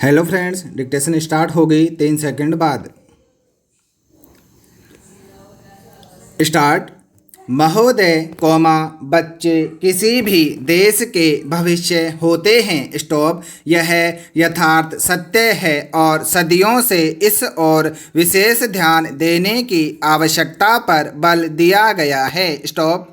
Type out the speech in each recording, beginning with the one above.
Hello friends, dictation start हो गई 3 second बाद। स्टार्ट। महोदय कोमा बच्चे किसी भी देश के भविष्य होते हैं। स्टॉप। यह यथार्थ सत्य है और सदियों से इस और विशेष ध्यान देने की आवश्यकता पर बल दिया गया है। स्टॉप।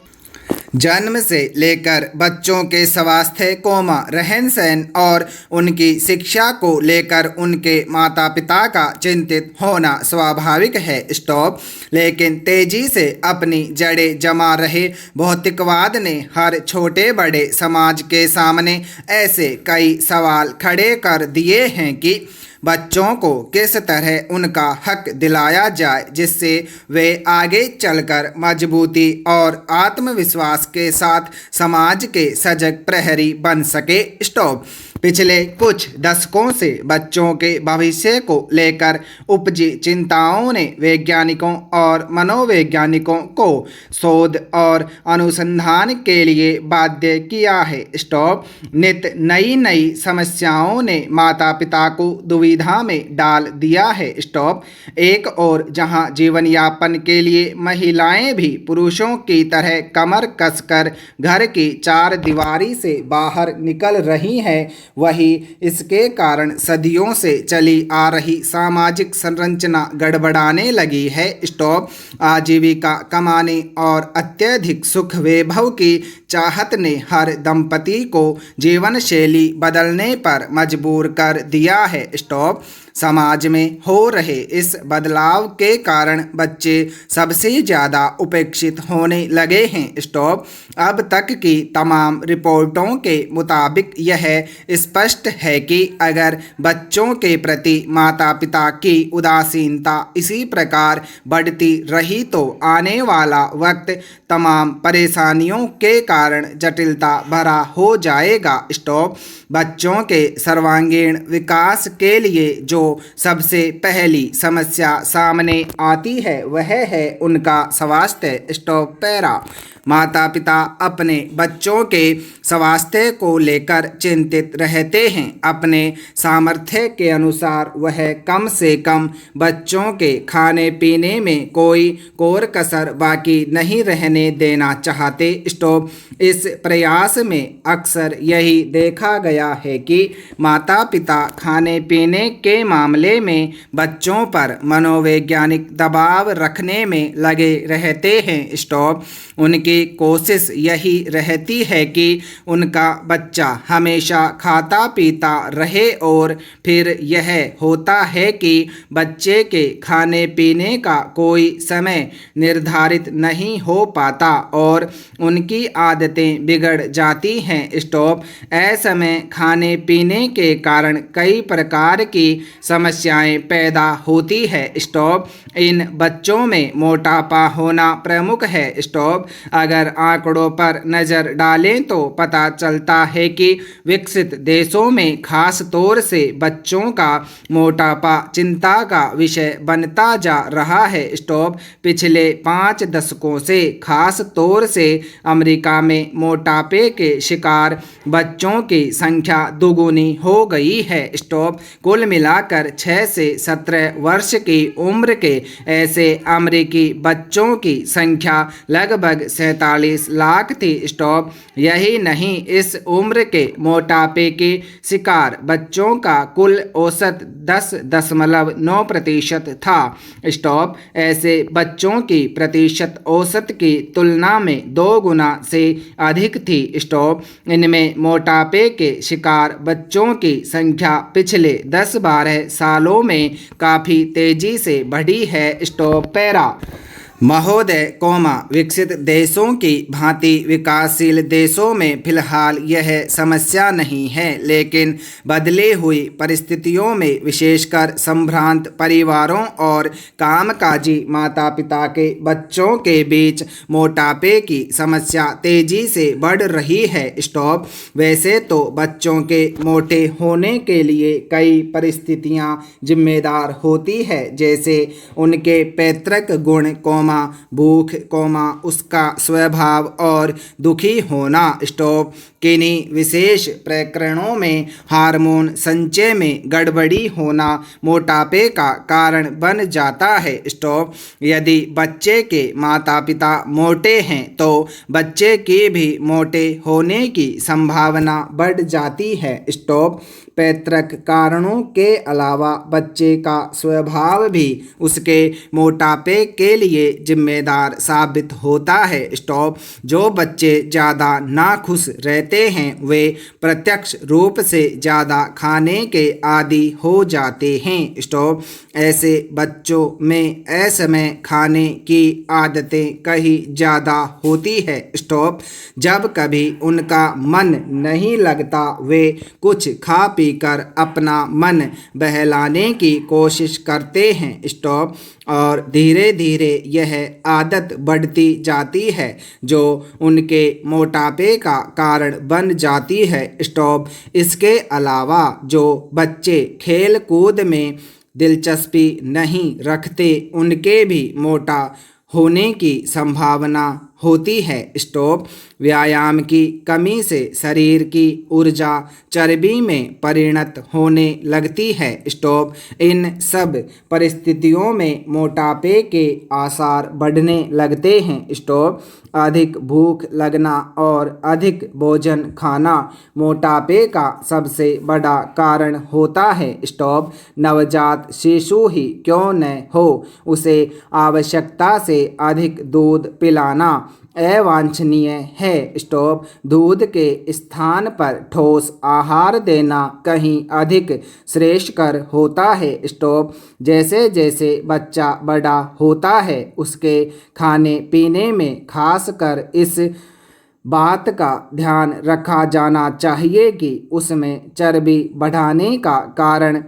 जन्म से लेकर बच्चों के स्वास्थ्य कोमा रहन सहन और उनकी शिक्षा को लेकर उनके माता पिता का चिंतित होना स्वाभाविक है। स्टॉप। लेकिन तेजी से अपनी जड़ें जमा रहे भौतिकवाद ने हर छोटे बड़े समाज के सामने ऐसे कई सवाल खड़े कर दिए हैं कि बच्चों को किस तरह उनका हक दिलाया जाए जिससे वे आगे चलकर मजबूती और आत्मविश्वास के साथ समाज के सजग प्रहरी बन सके। स्टॉप। पिछले कुछ दशकों से बच्चों के भविष्य को लेकर उपजी चिंताओं ने वैज्ञानिकों और मनोवैज्ञानिकों को शोध और अनुसंधान के लिए बाध्य किया है। स्टॉप। नित नई नई समस्याओं ने माता पिता को दुविधा में डाल दिया है। स्टॉप। एक और जहां जीवन यापन के लिए महिलाएं भी पुरुषों की तरह कमर कसकर घर की चार दीवारी से बाहर निकल रही हैं, वही इसके कारण सदियों से चली आ रही सामाजिक संरचना गड़बड़ाने लगी है। स्टॉप। आजीविका कमाने और अत्यधिक सुख वैभव की चाहत ने हर दंपति को जीवन शैली बदलने पर मजबूर कर दिया है। स्टॉप। समाज में हो रहे इस बदलाव के कारण बच्चे सबसे ज़्यादा उपेक्षित होने लगे हैं। स्टॉप। अब तक की तमाम रिपोर्टों के मुताबिक यह स्पष्ट है कि अगर बच्चों के प्रति माता पिता की उदासीनता इसी प्रकार बढ़ती रही तो आने वाला वक्त तमाम परेशानियों के कारण जटिलता भरा हो जाएगा। स्टॉप। बच्चों के सर्वांगीण विकास के लिए जो सबसे पहली समस्या सामने आती है वह है उनका स्वास्थ्य। Stop para. माता पिता अपने बच्चों के स्वास्थ्य को लेकर चिंतित रहते हैं। अपने सामर्थ्य के अनुसार वह कम से कम बच्चों के खाने पीने में कोई कोर कसर बाकी नहीं रहने देना चाहते। स्टॉप। इस प्रयास में अक्सर यही देखा गया है कि माता पिता खाने पीने के मामले में बच्चों पर मनोवैज्ञानिक दबाव रखने में लगे रहते हैं। स्टॉप। उनकी कोशिश यही रहती है कि उनका बच्चा हमेशा खाता पीता रहे और फिर यह होता है कि बच्चे के खाने पीने का कोई समय निर्धारित नहीं हो पाता और उनकी आदतें बिगड़ जाती हैं। स्टॉप। असमय खाने पीने के कारण कई प्रकार की समस्याएं पैदा होती है। स्टॉप। इन बच्चों में मोटापा होना प्रमुख है। स्टॉप। अगर आंकड़ों पर नज़र डालें तो पता चलता है कि विकसित देशों में खास तौर से बच्चों का मोटापा चिंता का विषय बनता जा रहा है। स्टॉप। पिछले 5 दशकों से खास तौर से अमेरिका में मोटापे के शिकार बच्चों की संख्या दोगुनी हो गई है। स्टॉप। कुल मिलाकर 6 से 17 वर्ष की उम्र के ऐसे अमेरिकी बच्चों की संख्या लगभग 47 लाख थी। स्टॉप। यही नहीं, इस उम्र के मोटापे के शिकार बच्चों का कुल औसत 10.9% था। स्टॉप। ऐसे बच्चों की प्रतिशत औसत की तुलना में 2 गुना से अधिक थी। स्टॉप। इनमें मोटापे के शिकार बच्चों की संख्या पिछले 10-12 सालों में काफ़ी तेजी से बढ़ी है। Stop para. महोदय कोमा विकसित देशों की भांति विकासशील देशों में फिलहाल यह समस्या नहीं है, लेकिन बदली हुई परिस्थितियों में विशेषकर संभ्रांत परिवारों और कामकाजी माता पिता के बच्चों के बीच मोटापे की समस्या तेजी से बढ़ रही है। स्टॉप। वैसे तो बच्चों के मोटे होने के लिए कई परिस्थितियां जिम्मेदार होती है, जैसे उनके पैतृक गुण कोमा कोमा भूख, कोमा उसका स्वभाव और दुखी होना, स्टॉप। किन्हीं विशेष प्रकरणों में हार्मोन संचय में गड़बड़ी होना मोटापे का कारण बन जाता है, स्टॉप। यदि बच्चे के माता पिता मोटे हैं तो बच्चे की भी मोटे होने की संभावना बढ़ जाती है, स्टॉप। पैतृक कारणों के अलावा बच्चे का स्वभाव भी उसके मोटापे के लिए जिम्मेदार साबित होता है, स्टॉप। जो बच्चे ज़्यादा नाखुश रहते हैं वे प्रत्यक्ष रूप से ज़्यादा खाने के आदी हो जाते हैं, स्टॉप। ऐसे बच्चों में असमय खाने की आदतें कहीं ज़्यादा होती है, स्टॉप। जब कभी उनका मन नहीं लगता वे कुछ खा पी कर अपना मन बहलाने की कोशिश करते हैं, स्टॉप। और धीरे धीरे यह आदत बढ़ती जाती है जो उनके मोटापे का कारण बन जाती है, स्टॉप। इसके अलावा जो बच्चे खेल कूद में दिलचस्पी नहीं रखते उनके भी मोटा होने की संभावना होती है, स्टॉप। व्यायाम की कमी से शरीर की ऊर्जा चर्बी में परिणत होने लगती है, स्टॉप। इन सब परिस्थितियों में मोटापे के आसार बढ़ने लगते हैं, स्टॉप। अधिक भूख लगना और अधिक भोजन खाना मोटापे का सबसे बड़ा कारण होता है, स्टॉप। नवजात शिशु ही क्यों न हो उसे आवश्यकता से अधिक दूध पिलाना अवांछनीय है, स्टॉप। दूध के स्थान पर ठोस आहार देना कहीं अधिक श्रेष्ठकर होता है, स्टॉप। जैसे जैसे बच्चा बड़ा होता है उसके खाने पीने में खासकर इस बात का ध्यान रखा जाना चाहिए कि उसमें चर्बी बढ़ाने का कारण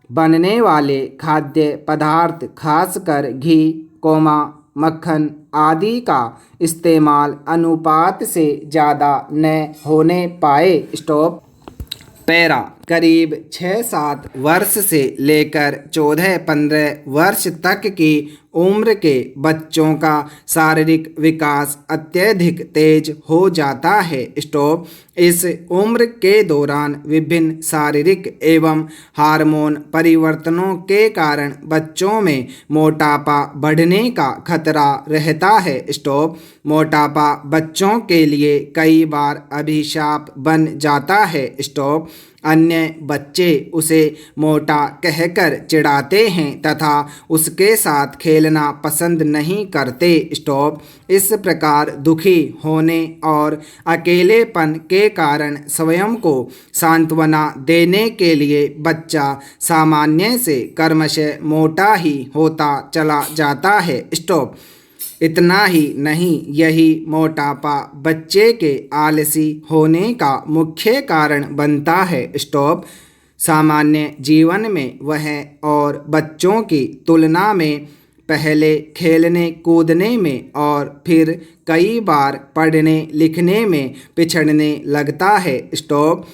बनने वाले खाद्य पदार्थ खासकर घी, कोमा मक्खन आदि का इस्तेमाल अनुपात से ज़्यादा न होने पाए, स्टॉप। पैरा करीब 6-7 वर्ष से लेकर 14-15 वर्ष तक की उम्र के बच्चों का शारीरिक विकास अत्यधिक तेज हो जाता है, स्टॉप। इस उम्र के दौरान विभिन्न शारीरिक एवं हार्मोन परिवर्तनों के कारण बच्चों में मोटापा बढ़ने का खतरा रहता है, स्टॉप। मोटापा बच्चों के लिए कई बार अभिशाप बन जाता है, स्टॉप। अन्य बच्चे उसे मोटा कहकर चिढ़ाते हैं तथा उसके साथ खेलना पसंद नहीं करते, स्टॉप। इस प्रकार दुखी होने और अकेलेपन के कारण स्वयं को सांत्वना देने के लिए बच्चा सामान्य से क्रमशः मोटा ही होता चला जाता है, स्टॉप। इतना ही नहीं, यही मोटापा बच्चे के आलसी होने का मुख्य कारण बनता है, स्टॉप। सामान्य जीवन में वह और बच्चों की तुलना में पहले खेलने कूदने में और फिर कई बार पढ़ने लिखने में पिछड़ने लगता है, स्टॉप।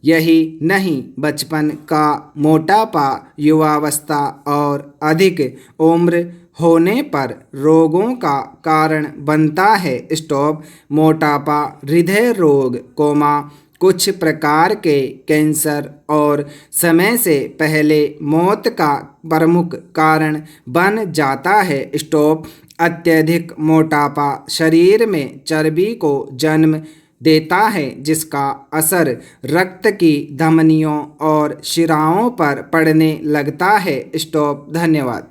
यही नहीं, बचपन का मोटापा युवावस्था और अधिक उम्र होने पर रोगों का कारण बनता है, स्टॉप। मोटापा हृदय रोग, कोमा कुछ प्रकार के कैंसर और समय से पहले मौत का प्रमुख कारण बन जाता है, स्टॉप। अत्यधिक मोटापा शरीर में चर्बी को जन्म देता है जिसका असर रक्त की धमनियों और शिराओं पर पड़ने लगता है, स्टॉप। धन्यवाद।